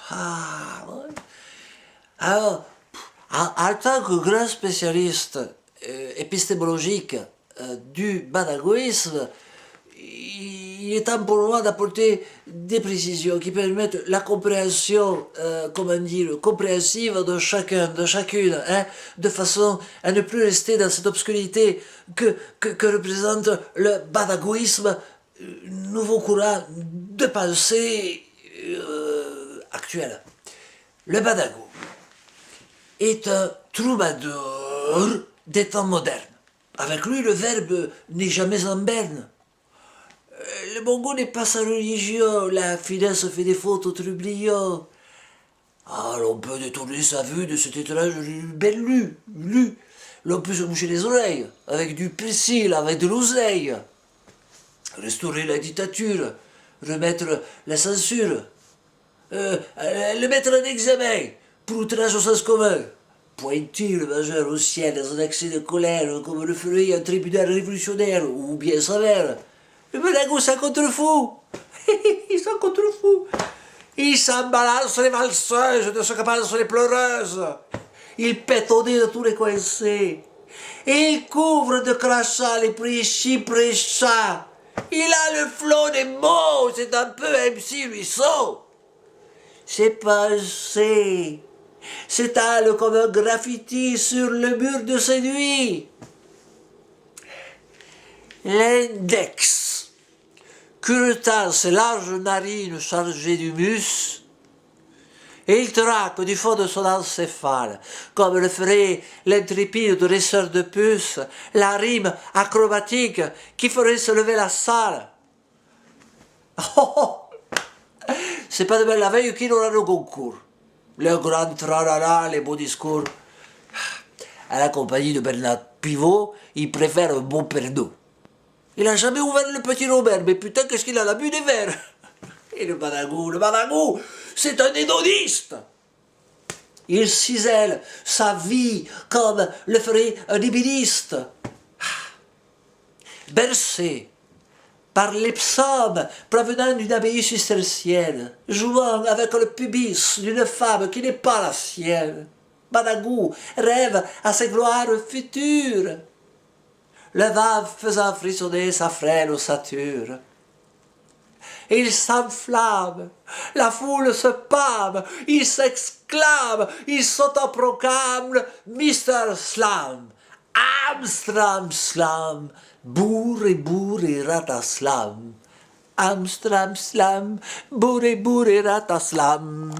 Ah, ouais. Alors, en tant que grand spécialiste épistémologique du badagoïsme, il est temps pour moi d'apporter des précisions qui permettent la compréhension, comment dire, compréhensive de chacun, de chacune, hein, de façon à ne plus rester dans cette obscurité que représente le badagoïsme, nouveau courant de pensée actuel. Le badago est un troubadour des temps modernes. Avec lui, le verbe n'est jamais en berne. Le Bongo n'est pas sa religion, la finesse fait des fautes au trublion. Ah, l'on peut détourner sa vue de cet étrange bel lu. L'on peut se boucher les oreilles, avec du persil, avec de l'oseille. Restaurer la dictature, remettre la censure, le mettre en examen, pour outrage au sens commun. Pointer le majeur au ciel dans un accès de colère, comme le ferait un tribunal révolutionnaire, ou bien sévère. Le badago s'en contrefou. Il s'en contrefou. Il s'en balance les valseuses de ce que pensent les pleureuses. Il pète au nez de tous les coincés. Il couvre de crachats les prêchis-prêchats. Il a le flot des mots, c'est un peu MC Ruisseau. Ses pensées s'étalent comme un graffiti sur le mur de ses nuits. L'index, curetant ses larges narines chargées d'humus, et il traque du fond de son encéphale, comme le ferait l'intrépide dresseur de puces, la rime acrobatique qui ferait se lever la salle. Oh, oh. C'est pas demain la veille qu'il aura le concours. Le grand tralala, les beaux discours. À la compagnie de Bernard Pivot, il préfère un bon perdot. Il n'a jamais ouvert le petit Robert, mais putain, qu'est-ce qu'il a la bu des verres. Et le badagou, c'est un hédoniste. Il cisèle sa vie comme le ferait un ébéniste. Bercé par les psaumes provenant d'une abbaye cistercienne, jouant avec le pubis d'une femme qui n'est pas la sienne, Badagou rêve à ses gloires futures, le vent faisant frissonner sa frêle ossature. Il s'enflamme, la foule se pâme, il s'exclame, il s'autoproclame Mr. Slam. Amstram slam, bourré rataslam. Amstram slam, bourré rataslam.